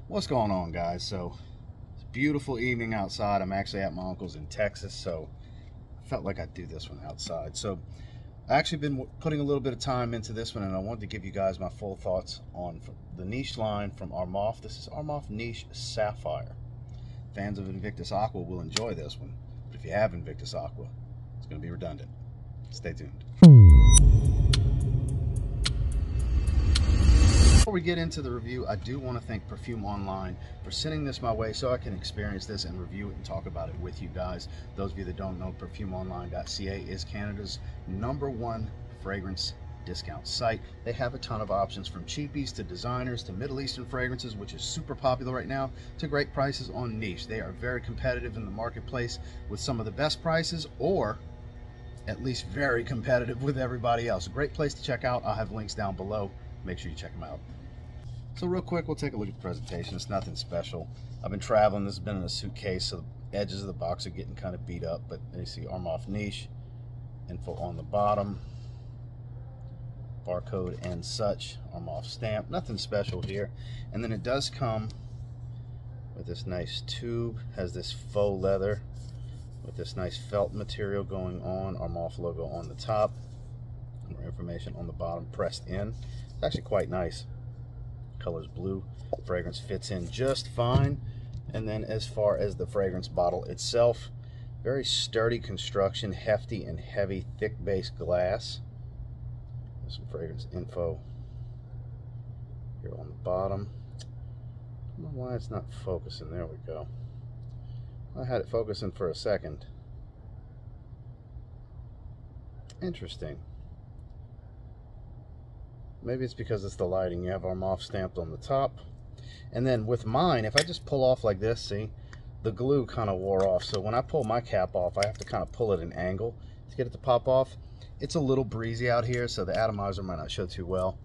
What's going on, guys? So it's a beautiful evening outside. I'm actually at my uncle's in Texas, so I felt like I'd do this one outside. So I actually been putting a little bit of time into this one, and I wanted to give you guys my full thoughts on the niche line from Armaf. This is Armaf Niche Sapphire. Fans of Invictus Aqua will enjoy this one, but if you have Invictus Aqua, it's going to be redundant. Stay tuned. Before we get into the review, I do want to thank Perfume Online for sending this my way so I can experience this and review it and talk about it with you guys. Those of you that don't know, perfumeonline.ca is Canada's #1 fragrance discount site. They have a ton of options, from cheapies to designers to Middle Eastern fragrances, which is super popular right now, to great prices on niche. They are very competitive in the marketplace with some of the best prices, or at least very competitive with everybody else. A great place to check out. I'll have links down below. Make sure you check them out. So real quick, we'll take a look at the presentation. It's nothing special. I've been traveling. This has been in a suitcase, so the edges of the box are getting kind of beat up, but you see Armaf Niche info on the bottom, barcode and such, Armaf stamp. Nothing special here. And then it does come with this nice tube, has this faux leather with this nice felt material going on, Armaf logo on the top, more information on the bottom pressed in. It's actually quite nice. Color's blue. Fragrance fits in just fine. And then as far as the fragrance bottle itself, very sturdy construction, hefty and heavy, thick base glass. There's some fragrance info here on the bottom. I don't know why it's not focusing. There we go. I had it focusing for a second. Interesting. Maybe it's because it's the lighting. You have Armaf stamped on the top. And then with mine, if I just pull off like this, see, the glue kind of wore off. So when I pull my cap off, I have to kind of pull it at an angle to get it to pop off. It's a little breezy out here, so the atomizer might not show too well.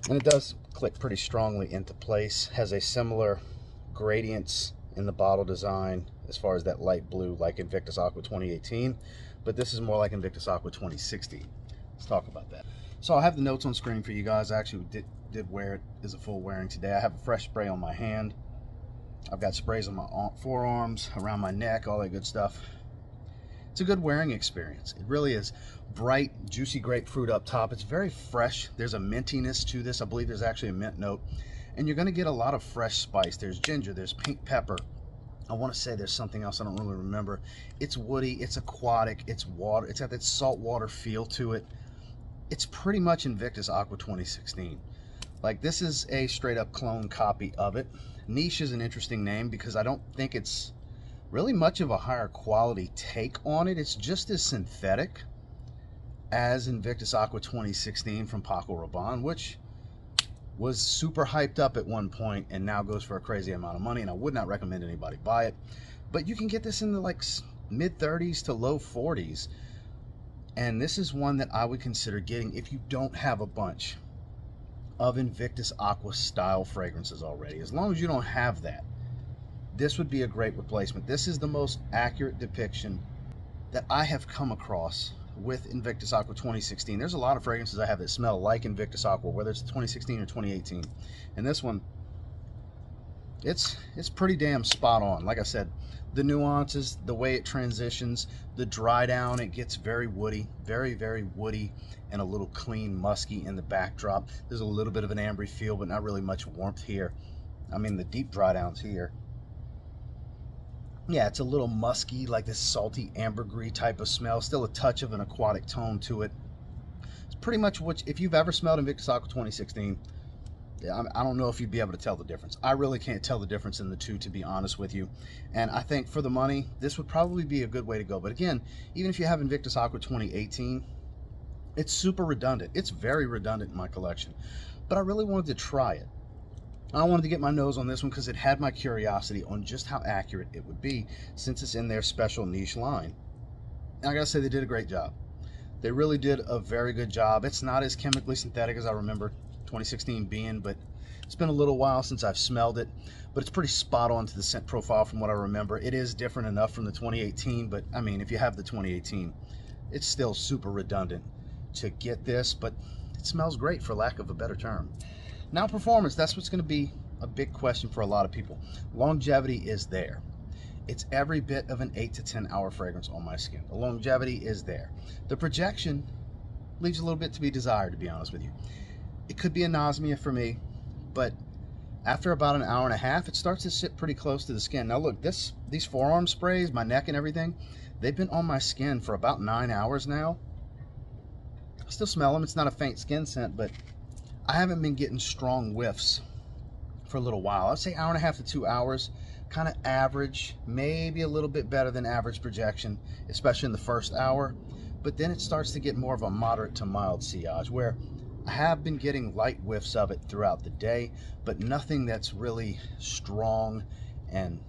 And it does click pretty strongly into place. Has a similar gradients in the bottle design as far as that light blue, like Invictus Aqua 2018. But this is more like Invictus Aqua 2016. Let's talk about that. So I have the notes on screen for you guys. I actually did wear it as a full wearing today. I have a fresh spray on my hand. I've got sprays on my forearms, around my neck, all that good stuff. It's a good wearing experience. It really is. Bright, juicy grapefruit up top. It's very fresh. There's a mintiness to this. I believe there's actually a mint note. And you're going to get a lot of fresh spice. There's ginger, there's pink pepper. I want to say there's something else I don't really remember. It's woody, it's aquatic, it's water. It's got that saltwater feel to it. It's pretty much Invictus Aqua 2016. Like, this is a straight up clone copy of it. Niche is an interesting name because I don't think it's really much of a higher quality take on it. It's just as synthetic as Invictus Aqua 2016 from Paco Rabanne, which was super hyped up at one point and now goes for a crazy amount of money, and I would not recommend anybody buy it. But you can get this in the like mid 30s to low 40s. And this is one that I would consider getting if you don't have a bunch of Invictus Aqua style fragrances already. As long as you don't have that, this would be a great replacement. This is the most accurate depiction that I have come across with Invictus Aqua 2016. There's a lot of fragrances I have that smell like Invictus Aqua, whether it's 2016 or 2018. And this one, it's pretty damn spot on. Like I said, the nuances, the way it transitions, the dry down, it gets very woody, very, very woody, and a little clean, musky in the backdrop. There's a little bit of an ambery feel, but not really much warmth here. I mean, the deep dry downs here. Yeah, it's a little musky, like this salty ambergris type of smell. Still a touch of an aquatic tone to it. It's pretty much what, if you've ever smelled Invictus Aqua 2016, I don't know if you'd be able to tell the difference. I really can't tell the difference in the two, to be honest with you. And I think for the money, this would probably be a good way to go. But again, even if you have Invictus Aqua 2018, it's super redundant. It's very redundant in my collection. But I really wanted to try it. I wanted to get my nose on this one because it had my curiosity on just how accurate it would be, since it's in their special niche line. And I gotta say, they did a great job. They really did a very good job. It's not as chemically synthetic as I remember 2016 being, but it's been a little while since I've smelled it. But it's pretty spot on to the scent profile from what I remember. It is different enough from the 2018, but I mean, if you have the 2018, it's still super redundant to get this, but it smells great, for lack of a better term. Now performance, that's what's going to be a big question for a lot of people. Longevity is there. It's every bit of an 8 to 10 hour fragrance on my skin. The longevity is there. The projection leaves a little bit to be desired, to be honest with you. It could be anosmia for me, but after about an hour and a half, it starts to sit pretty close to the skin. Now look, these forearm sprays, my neck and everything, they've been on my skin for about 9 hours now. I still smell them. It's not a faint skin scent, but I haven't been getting strong whiffs for a little while. I'd say hour and a half to 2 hours, kind of average, maybe a little bit better than average projection, especially in the first hour. But then it starts to get more of a moderate to mild sillage, where I have been getting light whiffs of it throughout the day, but nothing that's really strong and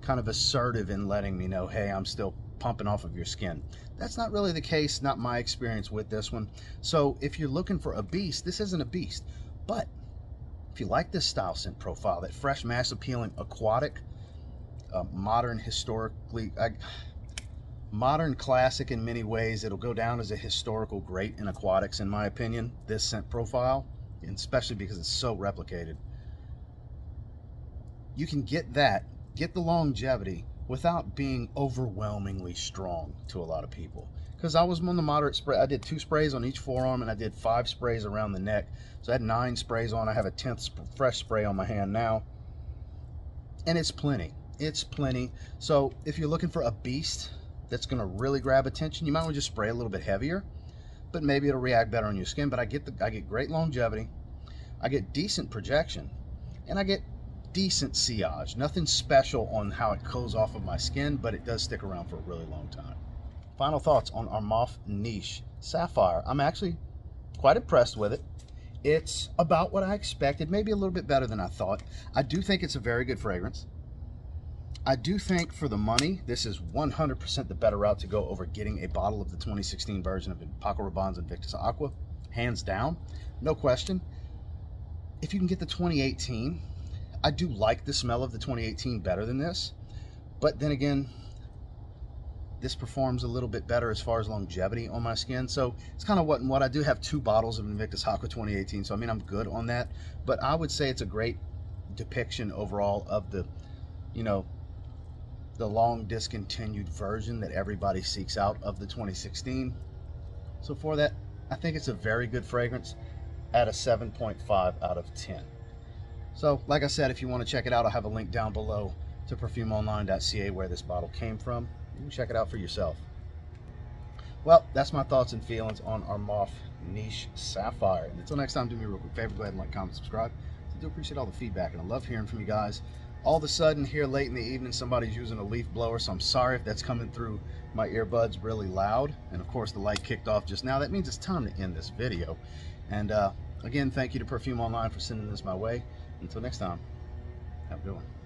kind of assertive in letting me know, hey, I'm still pumping off of your skin. That's not really the case, not my experience with this one. So if you're looking for a beast, this isn't a beast. But if you like this style scent profile, that fresh, mass appealing, aquatic, modern, modern classic in many ways, it'll go down as a historical great in aquatics, in my opinion, this scent profile, and especially because it's so replicated. You can get that, get the longevity, without being overwhelmingly strong to a lot of people. Because I was on the moderate spray. I did 2 sprays on each forearm, and I did 5 sprays around the neck. So I had 9 sprays on. I have a 10th fresh spray on my hand now. And it's plenty. It's plenty. So if you're looking for a beast that's going to really grab attention, you might want to just spray a little bit heavier, but maybe it'll react better on your skin. But I get great longevity, I get decent projection, and I get decent sillage. Nothing special on how it goes off of my skin, but it does stick around for a really long time. Final thoughts on Armaf Niche Sapphire. I'm actually quite impressed with it. It's about what I expected, maybe a little bit better than I thought. I do think it's a very good fragrance. I do think for the money, this is 100% the better route to go over getting a bottle of the 2016 version of Paco Rabanne's Invictus Aqua. Hands down, no question. If you can get the 2018, I do like the smell of the 2018 better than this. But then again, this performs a little bit better as far as longevity on my skin. So it's kind of what and what. I do have 2 bottles of Invictus Aqua 2018, so I mean, I'm good on that. But I would say it's a great depiction overall of the, you know, the long discontinued version that everybody seeks out of the 2016. So for that, I think it's a very good fragrance at a 7.5 out of 10. So like I said, if you want to check it out, I'll have a link down below to perfumeonline.ca where this bottle came from. You can check it out for yourself. Well, that's my thoughts and feelings on Armaf Niche Sapphire. And until next time, do me a real quick favor, go ahead and like, comment, subscribe. I do appreciate all the feedback, and I love hearing from you guys. All of a sudden here late in the evening, somebody's using a leaf blower, so I'm sorry if that's coming through my earbuds really loud. And of course the light kicked off just now. That means it's time to end this video. And again, thank you to Perfume Online for sending this my way. Until next time, have a good one.